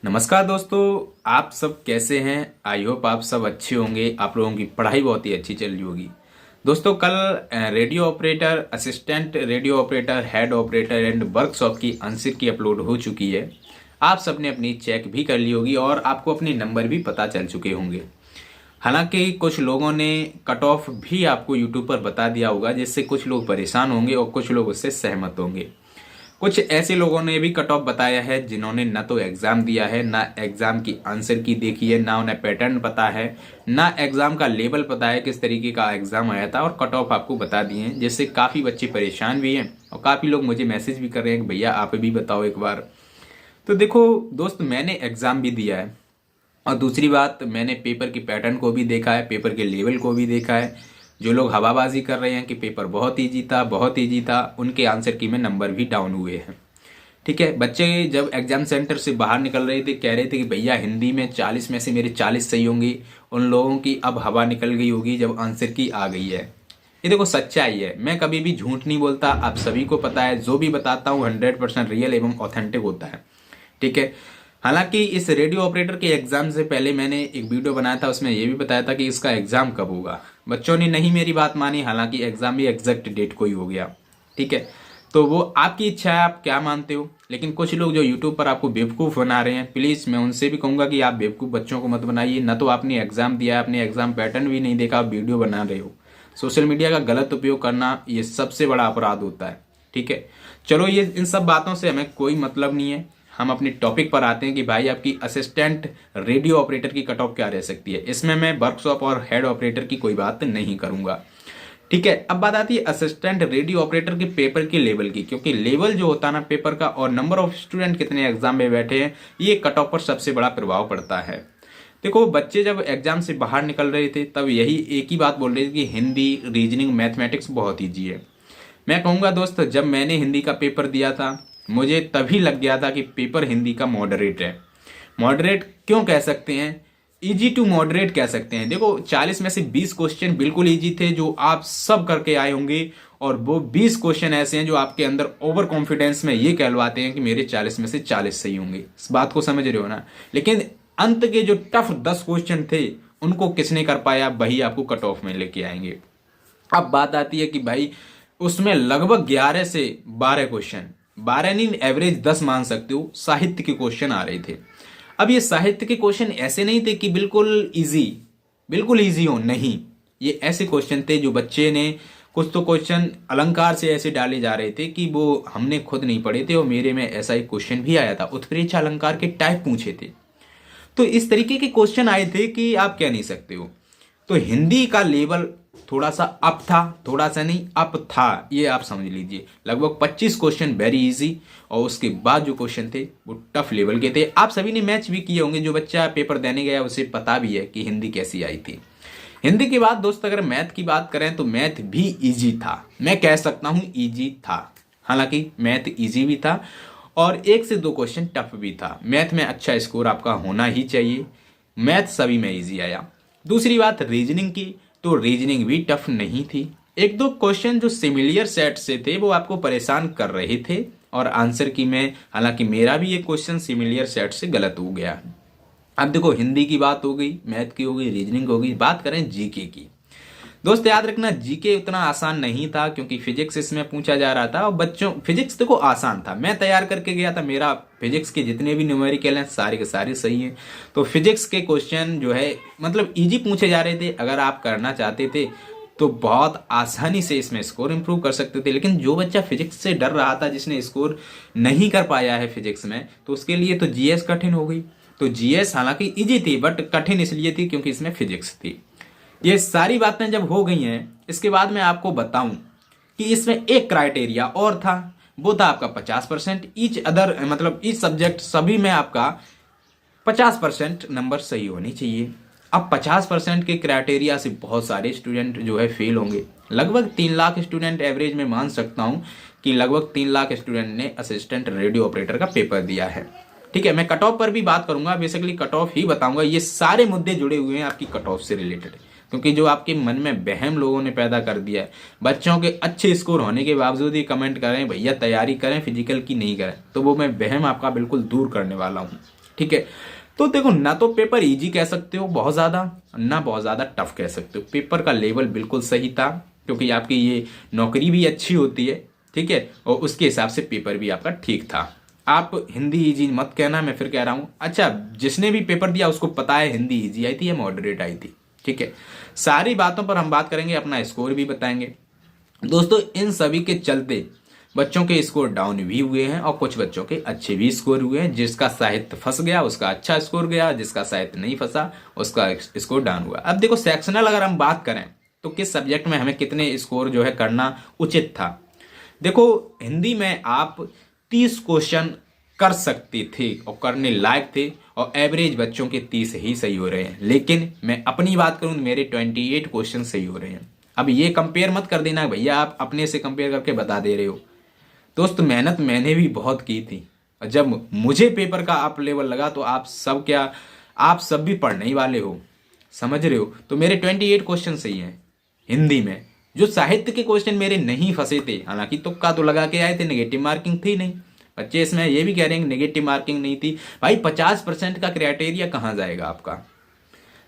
नमस्कार दोस्तों। आप सब कैसे हैं? आई होप आप सब अच्छे होंगे। आप लोगों की पढ़ाई बहुत ही अच्छी चल रही होगी। दोस्तों कल radio operator, assistant radio operator, head operator and workshop की आंसर की अपलोड हो चुकी है। आप सबने अपनी चेक भी कर ली होगी और आपको अपने नंबर भी पता चल चुके होंगे। हालांकि कुछ लोगों ने कट ऑफ भी आपको यूट्यूब पर बता दिया होगा, जिससे कुछ लोग परेशान होंगे और कुछ लोग उससे सहमत होंगे। कुछ ऐसे लोगों ने भी कट ऑफ बताया है जिन्होंने ना तो एग्जाम दिया है, ना एग्जाम की आंसर की देखी है, ना उन्हें पैटर्न पता है, ना एग्जाम का लेवल पता है किस तरीके का एग्जाम आया था, और कट ऑफ आपको बता दिए हैं, जिससे काफी बच्चे परेशान भी हैं और काफी लोग मुझे मैसेज भी कर रहे हैं कि भैया आप भी बताओ एक बार। तो देखो दोस्त, मैंने एग्जाम भी दिया है और दूसरी बात, मैंने पेपर की पैटर्न को भी देखा है, पेपर के लेवल को भी देखा है। जो लोग हवाबाजी कर रहे हैं कि पेपर बहुत ईजी था, बहुत ईजी था, उनके आंसर की में नंबर भी डाउन हुए हैं। ठीक है, बच्चे जब एग्जाम सेंटर से बाहर निकल रहे थे कह रहे थे कि भैया हिंदी में 40 में से मेरे 40 सही होंगे। उन लोगों की अब हवा निकल गई होगी जब आंसर की आ गई है। ये देखो सच्चाई है, मैं कभी भी झूठ नहीं बोलता, आप सभी को पता है। जो भी बताता हूँ 100% रियल एवं ऑथेंटिक होता है। ठीक है। हालांकि इस रेडियो ऑपरेटर के एग्जाम से पहले मैंने एक वीडियो बनाया था, उसमें यह भी बताया था कि इसका एग्जाम कब होगा। बच्चों ने नहीं मेरी बात मानी, हालांकि एग्जाम भी एग्जैक्ट डेट को ही हो गया। ठीक है, तो वो आपकी इच्छा है, आप क्या मानते हो। लेकिन कुछ लोग जो यूट्यूब पर आपको बेवकूफ़ बना रहे हैं, प्लीज़ मैं उनसे भी कहूंगा कि आप बेवकूफ़ बच्चों को मत बनाइए। ना तो आपने एग्जाम दिया, आपने एग्जाम पैटर्न भी नहीं देखा, आप वीडियो बना रहे हो। सोशल मीडिया का गलत उपयोग करना ये सबसे बड़ा अपराध होता है। ठीक है, चलो ये इन सब बातों से हमें कोई मतलब नहीं है। हम अपने टॉपिक पर आते हैं कि भाई आपकी असिस्टेंट रेडियो ऑपरेटर की कट ऑफ क्या रह सकती है। इसमें मैं वर्कशॉप और हेड ऑपरेटर की कोई बात नहीं करूंगा। ठीक है, अब बात आती है असिस्टेंट रेडियो ऑपरेटर के पेपर के लेवल की, क्योंकि लेवल जो होता है ना पेपर का, और नंबर ऑफ स्टूडेंट कितने एग्जाम में बैठे हैं, ये कट ऑफ पर सबसे बड़ा प्रभाव पड़ता है। देखो बच्चे जब एग्जाम से बाहर निकल रहे थे तब यही एक ही बात बोल रहे थे कि हिंदी, रीजनिंग, मैथमेटिक्स बहुत ईजी है। मैं कहूंगा दोस्त, जब मैंने हिंदी का पेपर दिया था मुझे तभी लग गया था कि पेपर हिंदी का मॉडरेट है। मॉडरेट क्यों कह सकते हैं? इजी टू मॉडरेट कह सकते हैं। देखो 40 में से 20 क्वेश्चन बिल्कुल इजी थे जो आप सब करके आए होंगे, और वो 20 क्वेश्चन ऐसे हैं जो आपके अंदर ओवर कॉन्फिडेंस में ये कहलवाते हैं कि मेरे 40 में से 40 सही होंगे। इस बात को समझ रहे हो ना। लेकिन अंत के जो टफ 10 क्वेश्चन थे उनको किसने कर पाया, वही आपको कट ऑफ में लेके आएंगे। अब बात आती है कि भाई उसमें लगभग 11 से 12 क्वेश्चन, 12 नहीं एवरेज 10 मान सकते हो, साहित्य के क्वेश्चन आ रहे थे। अब ये साहित्य के क्वेश्चन ऐसे नहीं थे कि बिल्कुल इजी हो, नहीं। ये ऐसे क्वेश्चन थे जो बच्चे ने, कुछ तो क्वेश्चन अलंकार से ऐसे डाले जा रहे थे कि वो हमने खुद नहीं पढ़े थे, और मेरे में ऐसा एक क्वेश्चन भी आया था, उत्प्रेक्षा अलंकार के टाइप पूछे थे। तो इस तरीके के क्वेश्चन आए थे कि आप कह नहीं सकते हो। तो हिंदी का लेवल थोड़ा सा अप था, थोड़ा सा नहीं अप था, ये आप समझ लीजिए। लगभग 25 क्वेश्चन वेरी इजी, और उसके बाद जो क्वेश्चन थे वो टफ लेवल के थे। आप सभी ने मैच भी किए होंगे, जो बच्चा पेपर देने गया उसे पता भी है कि हिंदी कैसी आई थी। हिंदी के बाद दोस्त अगर मैथ की बात करें तो मैथ भी इजी था, मैं कह सकता हूं इजी था। हालांकि मैथ इजी भी था और एक से दो क्वेश्चन टफ भी था। मैथ में अच्छा स्कोर आपका होना ही चाहिए। मैथ सभी में इजी आया। दूसरी बात रीजनिंग की, तो रीजनिंग भी टफ नहीं थी। एक दो क्वेश्चन जो सिमिलियर सेट से थे वो आपको परेशान कर रहे थे, और आंसर की में, हालांकि मेरा भी ये क्वेश्चन सिमिलियर सेट से गलत हो गया। अब देखो हिंदी की बात हो गई, मैथ की हो गई, रीजनिंग हो गई। बात करें जीके की। दोस्त याद रखना जीके उतना आसान नहीं था, क्योंकि फिजिक्स इसमें पूछा जा रहा था, और बच्चों फिजिक्स देखो आसान था, मैं तैयार करके गया था, मेरा फिजिक्स के जितने भी न्यूमेरिकल हैं सारे के सारे सही हैं। तो फिजिक्स के क्वेश्चन जो है मतलब इजी पूछे जा रहे थे। अगर आप करना चाहते थे तो बहुत आसानी से इसमें स्कोर इंप्रूव कर सकते थे। लेकिन जो बच्चा फिजिक्स से डर रहा था, जिसने स्कोर नहीं कर पाया है फिजिक्स में, तो उसके लिए तो जीएस कठिन हो गई। तो जीएस हालांकि इजी थी बट कठिन इसलिए थी क्योंकि इसमें फिजिक्स थी। ये सारी बातें जब हो गई हैं, इसके बाद मैं आपको बताऊं कि इसमें एक क्राइटेरिया और था, वो था आपका 50%। ईच अदर मतलब ईच सब्जेक्ट सभी में आपका 50% नंबर सही होने चाहिए। अब 50% के क्राइटेरिया से बहुत सारे स्टूडेंट जो है फेल होंगे। लगभग 3 लाख स्टूडेंट एवरेज में मान सकता हूं कि लगभग 3 लाख स्टूडेंट ने असिस्टेंट रेडियो ऑपरेटर का पेपर दिया है। ठीक है, मैं कट ऑफ पर भी बात करूंगा, बेसिकली कट ऑफ ही बताऊंगा। ये सारे मुद्दे जुड़े हुए हैं आपकी कट ऑफ से रिलेटेड, क्योंकि जो आपके मन में वहम लोगों ने पैदा कर दिया है, बच्चों के अच्छे स्कोर होने के बावजूद ही कमेंट करें भैया तैयारी करें फिजिकल की नहीं करें, तो वो मैं वहम आपका बिल्कुल दूर करने वाला हूं। ठीक है। तो देखो, ना तो पेपर इजी कह सकते हो बहुत ज्यादा, ना बहुत ज्यादा टफ कह सकते हो। पेपर का लेवल बिल्कुल सही था, क्योंकि आपकी ये नौकरी भी अच्छी होती है, ठीक है, और उसके हिसाब से पेपर भी आपका ठीक था। आप हिंदी इजी मत कहना, मैं फिर कह रहा हूं। अच्छा, जिसने भी पेपर दिया उसको पता है हिंदी इजी आई थी या मॉडरेट आई थी, ठीक है। सारी बातों पर हम बात करेंगे, अपना स्कोर भी बताएंगे। दोस्तों, इन सभी के चलते बच्चों के स्कोर डाउन भी हुए हैं और कुछ बच्चों के अच्छे भी स्कोर हुए हैं। जिसका साहित्य फंस गया उसका अच्छा स्कोर गया, जिसका साहित्य नहीं फंसा उसका स्कोर डाउन हुआ। अब देखो, सेक्शनल अगर हम बात करें तो किस सब्जेक्ट में हमें कितने स्कोर जो है करना उचित था। देखो, हिंदी में आप 30 क्वेश्चन कर सकते थे और करने लायक थे, और एवरेज बच्चों के 30 ही सही हो रहे हैं। लेकिन मैं अपनी बात करूं तो मेरे 28 क्वेश्चन सही हो रहे हैं। अब ये कंपेयर मत कर देना भैया, आप अपने से कंपेयर करके बता दे रहे हो। दोस्त, मेहनत मैंने भी बहुत की थी, और जब मुझे पेपर का अप लेवल लगा तो आप सब क्या, आप सब भी पढ़ने ही वाले हो, समझ रहे हो। तो मेरे 28 क्वेश्चन सही हैं हिंदी में। जो साहित्य के क्वेश्चन मेरे नहीं फंसे थे, हालांकि तुक्का तो लगा के आए थे, नेगेटिव मार्किंग थी नहीं। बच्चे इसमें ये भी कह रहे हैं नेगेटिव मार्किंग नहीं थी। भाई 50% का क्राइटेरिया कहाँ जाएगा आपका,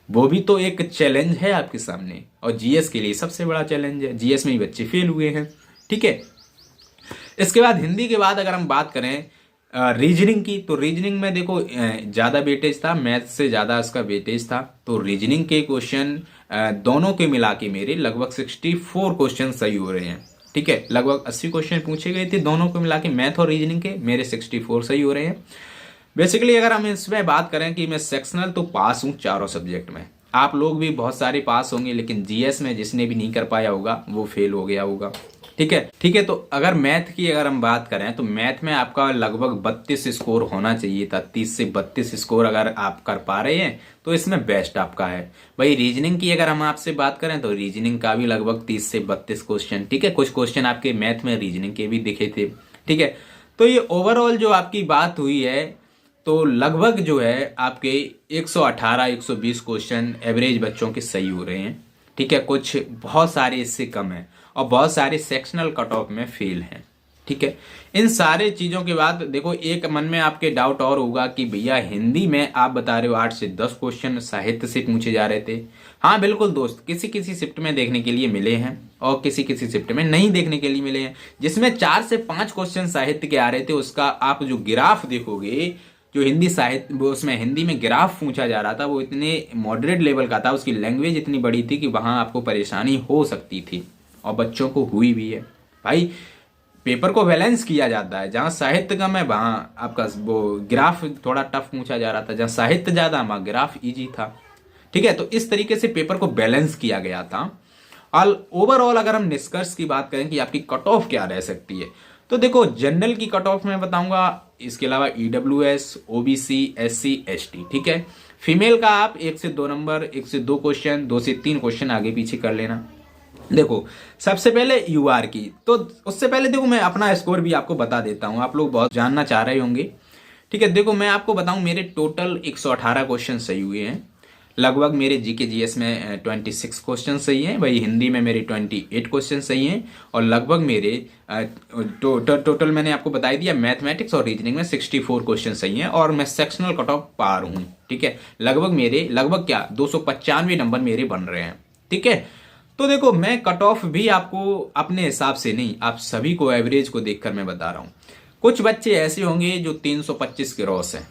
वो भी तो एक चैलेंज है आपके सामने, और जीएस के लिए सबसे बड़ा चैलेंज है। जीएस में ही बच्चे फेल हुए हैं, ठीक है। इसके बाद हिंदी के बाद अगर हम बात करें रीजनिंग की, तो रीजनिंग में देखो ज्यादा वेटेज था, मैथ से ज्यादा इसका वेटेज था। तो रीजनिंग के क्वेश्चन दोनों के मिला के मेरे लगभग 64 क्वेश्चन सही हो रहे हैं, ठीक है। लगभग 80 क्वेश्चन पूछे गए थे, दोनों को मिला के मैथ और रीजनिंग के मेरे 64 सही हो रहे हैं। बेसिकली अगर हम इसमें बात करें कि मैं सेक्शनल तो पास हूं चारों सब्जेक्ट में, आप लोग भी बहुत सारे पास होंगे, लेकिन जीएस में जिसने भी नहीं कर पाया होगा वो फेल हो गया होगा, ठीक है, ठीक है। तो अगर मैथ की अगर हम बात करें तो मैथ में आपका लगभग 32 स्कोर होना चाहिए था। 30 से 32 स्कोर अगर आप कर पा रहे हैं तो इसमें बेस्ट आपका है। भाई रीजनिंग की अगर हम आपसे बात करें तो रीजनिंग का भी लगभग 30 से 32 क्वेश्चन, ठीक है। कुछ क्वेश्चन आपके मैथ में रीजनिंग के भी दिखे थे, ठीक है। तो ये ओवरऑल जो आपकी बात हुई है, तो लगभग जो है आपके 118 120 क्वेश्चन एवरेज बच्चों के सही हो रहे हैं, ठीक है। कुछ बहुत सारे इससे कम है, और बहुत सारे सेक्शनल कट ऑफ में फेल हैं, ठीक है। इन सारे चीजों के बाद देखो, एक मन में आपके डाउट और होगा कि भैया हिंदी में आप बता रहे हो 8 से 10 क्वेश्चन साहित्य से पूछे जा रहे थे। हाँ बिल्कुल दोस्त, किसी किसी शिफ्ट में देखने के लिए मिले हैं और किसी किसी शिफ्ट में नहीं देखने के लिए मिले हैं, जिसमें 4 से 5 क्वेश्चन साहित्य के आ रहे थे। उसका आप जो ग्राफ देखोगे, जो हिंदी साहित्य वो उसमें हिंदी में ग्राफ पूछा जा रहा था, वो इतने मॉडरेट लेवल का था, उसकी लैंग्वेज इतनी बड़ी थी कि वहां आपको परेशानी हो सकती थी, और बच्चों को हुई भी है। भाई पेपर को बैलेंस किया जाता है, जहां साहित्य कम है वहां आपका वो ग्राफ थोड़ा टफ पूछा जा रहा था, जहां साहित्य ज्यादा वहां ग्राफ इजी था, ठीक है। तो इस तरीके से पेपर को बैलेंस किया गया था। और ओवरऑल अगर हम निष्कर्ष की बात करें कि आपकी कट ऑफ क्या रह सकती है, तो देखो जनरल की कट ऑफ में बताऊंगा, इसके अलावा ईडब्ल्यूएस, ओबीसी, एससी, एसटी, ठीक है। फीमेल का आप 1 से 2 नंबर, 1 से 2 क्वेश्चन, 2 से 3 क्वेश्चन आगे पीछे कर लेना। देखो सबसे पहले यूआर की, तो उससे पहले देखो मैं अपना स्कोर भी आपको बता देता हूं, आप लोग बहुत जानना चाह रहे होंगे, ठीक है। देखो मैं आपको बताऊं, मेरे टोटल 118 क्वेश्चन सही हुए हैं। लगभग मेरे जीके जीएस में 26 क्वेश्चन सही हैं, वही हिंदी में मेरे 28 क्वेश्चन सही हैं, और लगभग मेरे टोटल मैंने आपको बता दिया मैथमेटिक्स और रीजनिंग में 64 क्वेश्चन सही हैं, और मैं सेक्शनल कट ऑफ पार हूं, ठीक है। लगभग क्या 295 नंबर मेरे बन रहे हैं, ठीक है। तो देखो मैं कट ऑफ भी आपको अपने हिसाब से नहीं, आप सभी को एवरेज को देखकर मैं बता रहा हूं। कुछ बच्चे ऐसे होंगे जो 325 क्रॉस हैं,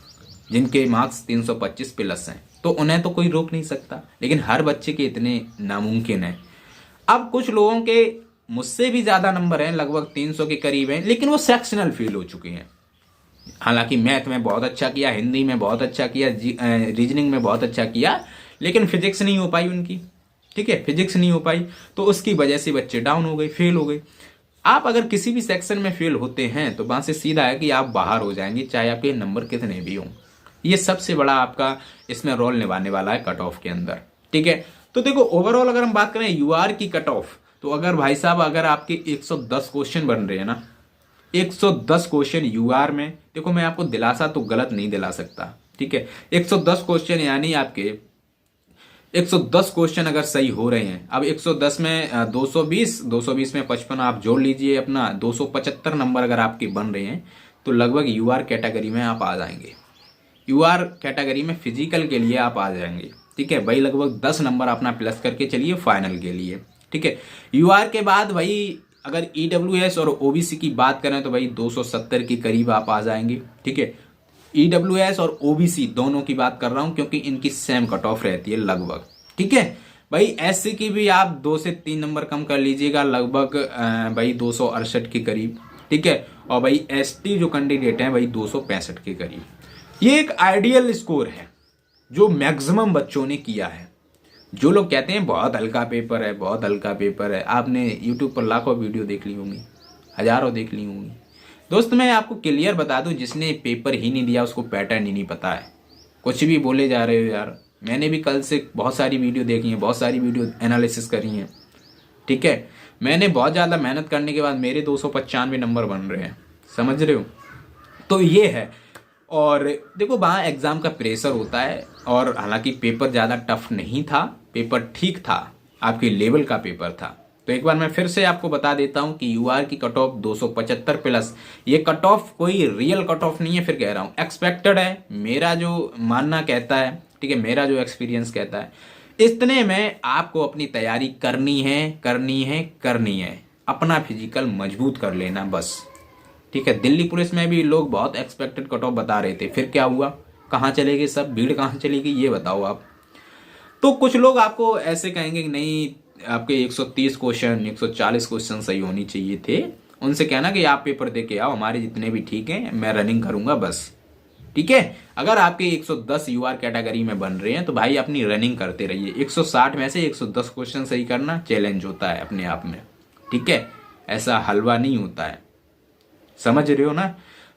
जिनके मार्क्स 325 प्लस हैं, तो उन्हें तो कोई रोक नहीं सकता, लेकिन हर बच्चे के इतने नामुमकिन है। अब कुछ लोगों के मुझसे भी ज्यादा नंबर हैं, लगभग 300 के करीब हैं, लेकिन वो सेक्शनल फेल हो चुके हैं। हालांकि मैथ में बहुत अच्छा किया, हिंदी में बहुत अच्छा किया, रीजनिंग में बहुत अच्छा किया, लेकिन फिजिक्स नहीं हो पाई उनकी, ठीक है। फिजिक्स नहीं हो पाई, तो उसकी वजह से बच्चे डाउन हो गए, फेल हो गए। आप अगर किसी भी सेक्शन में फेल होते हैं तो वहां से सीधा है कि आप बाहर हो जाएंगे, चाहे आपके नंबर कितने भी हों। ये सबसे बड़ा आपका इसमें रोल निभाने वाला है कट ऑफ के अंदर, ठीक है। तो देखो ओवरऑल अगर हम बात करें यूआर की कट ऑफ, तो अगर भाई साहब अगर आपके 110 क्वेश्चन बन रहे हैं ना, 110 क्वेश्चन यूआर में, देखो मैं आपको दिलासा तो गलत नहीं दिला सकता, ठीक है। 110 क्वेश्चन यानी आपके 110 क्वेश्चन अगर सही हो रहे हैं, अब 110 में 220 में 55 आप जोड़ लीजिए, अपना 275 नंबर अगर आपके बन रहे हैं, तो लगभग यूआर कैटेगरी में आप आ जाएंगे, यूआर कैटेगरी में फिजिकल के लिए आप आ जाएंगे। ठीक है भाई, लगभग 10 नंबर अपना प्लस करके चलिए फाइनल के लिए। ठीक है, यूआर के बाद भाई अगर ईडब्ल्यूएस और ओबीसी की बात करें तो भाई 270 के करीब आप आ जाएंगे। ठीक है, ईडब्ल्यूएस और ओबीसी दोनों की बात कर रहा हूं क्योंकि इनकी सेम कट ऑफ रहती है लगभग। ठीक है भाई, एससी की भी आप 2 से 3 नंबर कम कर लीजिएगा, लगभग भाई 268 के करीब। ठीक है, और भाई एसटी जो कैंडिडेट हैं भाई 265 के करीब। ये एक आइडियल स्कोर है जो मैक्सिमम बच्चों ने किया है। जो लोग कहते हैं बहुत हल्का पेपर है, बहुत हल्का पेपर है, आपने यूट्यूब पर लाखों वीडियो देख ली होंगी, हजारों देख ली होंगी। दोस्त मैं आपको क्लियर बता दूं, जिसने पेपर ही नहीं दिया उसको पैटर्न ही नहीं पता है। कुछ भी बोले जा रहे हो यार, मैंने भी कल से बहुत सारी वीडियो देखी है, बहुत सारी वीडियो एनालिसिस करी है। ठीक है, मैंने बहुत ज़्यादा मेहनत करने के बाद मेरे 295 नंबर बन रहे हैं, समझ रहे हो। तो ये है। और देखो वहाँ एग्ज़ाम का प्रेशर होता है, और हालांकि पेपर ज़्यादा टफ नहीं था, पेपर ठीक था, आपके लेवल का पेपर था। तो एक बार मैं फिर से आपको बता देता हूं कि यूआर की कट ऑफ 275 प्लस। ये कट ऑफ कोई रियल कट ऑफ नहीं है, फिर कह रहा हूं एक्सपेक्टेड है, मेरा जो मानना कहता है। ठीक है, मेरा जो एक्सपीरियंस कहता है। इतने में आपको अपनी तैयारी करनी है, करनी है, करनी है। अपना फिजिकल मजबूत कर लेना बस। ठीक है, दिल्ली पुलिस में भी लोग बहुत एक्सपेक्टेड कट ऑफ बता रहे थे, फिर क्या हुआ, कहाँ चले गए सब, भीड़ कहाँ चली गई, ये बताओ आप। तो कुछ लोग आपको ऐसे कहेंगे कि नहीं आपके 130 क्वेश्चन 140 क्वेश्चन सही होनी चाहिए थे, उनसे कहना कि आप पेपर दे के आओ, हमारे जितने भी ठीक हैं, मैं रनिंग करूंगा बस। ठीक है, अगर आपके 110 यूआर कैटेगरी में बन रहे हैं तो भाई अपनी रनिंग करते रहिए। 160 में से 110 क्वेश्चन सही करना चैलेंज होता है अपने आप में। ठीक है, ऐसा हलवा नहीं होता है, समझ रहे हो ना।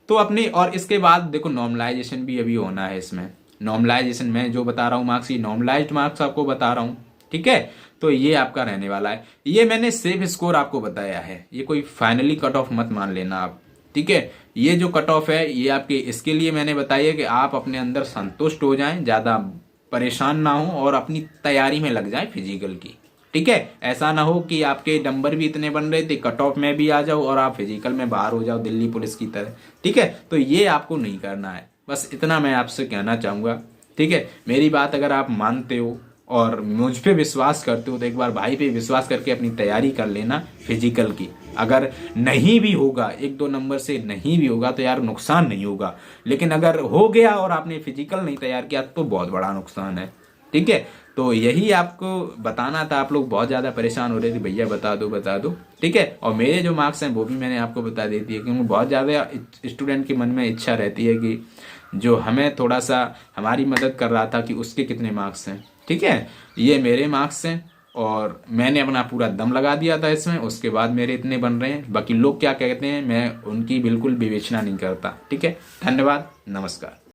तो अपने, और इसके बाद देखो नॉर्मलाइजेशन भी अभी होना है। इसमें नॉर्मलाइजेशन में जो बता रहा हूँ मार्क्स, ये नॉर्मलाइज्ड मार्क्स आपको बता रहा हूँ। ठीक है, तो ये आपका रहने वाला है। ये मैंने सेफ स्कोर आपको बताया है, ये कोई फाइनली कट ऑफ मत मान लेना आप। ठीक है, ये जो कट ऑफ है ये आपके इसके लिए मैंने बताया कि आप अपने अंदर संतुष्ट हो जाएं, ज्यादा परेशान ना हो और अपनी तैयारी में लग जाए फिजिकल की। ठीक है, ऐसा ना हो कि आपके नंबर भी इतने बन रहे थे, कट ऑफ में भी आ जाओ और आप फिजिकल में बाहर हो जाओ दिल्ली पुलिस की तरह। ठीक है, तो ये आपको नहीं करना है, बस इतना मैं आपसे कहना चाहूंगा। ठीक है, मेरी बात अगर आप मानते हो और मुझ पे विश्वास करते हो तो एक बार भाई पे विश्वास करके अपनी तैयारी कर लेना फिजिकल की। अगर नहीं भी होगा, 1-2 नंबर से नहीं भी होगा तो यार नुकसान नहीं होगा, लेकिन अगर हो गया और आपने फिजिकल नहीं तैयार किया तो बहुत बड़ा नुकसान है। ठीक है, तो यही आपको बताना था। आप लोग बहुत ज़्यादा परेशान हो रहे थे, भैया बता दो बता दो। ठीक है, और मेरे जो मार्क्स हैं वो भी मैंने आपको बता देती है, क्योंकि बहुत ज़्यादा स्टूडेंट के मन में इच्छा रहती है कि जो हमें थोड़ा सा हमारी मदद कर रहा था कि उसके कितने मार्क्स हैं। ठीक है, ये मेरे मार्क्स हैं और मैंने अपना पूरा दम लगा दिया था इसमें, उसके बाद मेरे इतने बन रहे हैं। बाकी लोग क्या कहते हैं मैं उनकी बिल्कुल विवेचना नहीं करता। ठीक है, धन्यवाद, नमस्कार।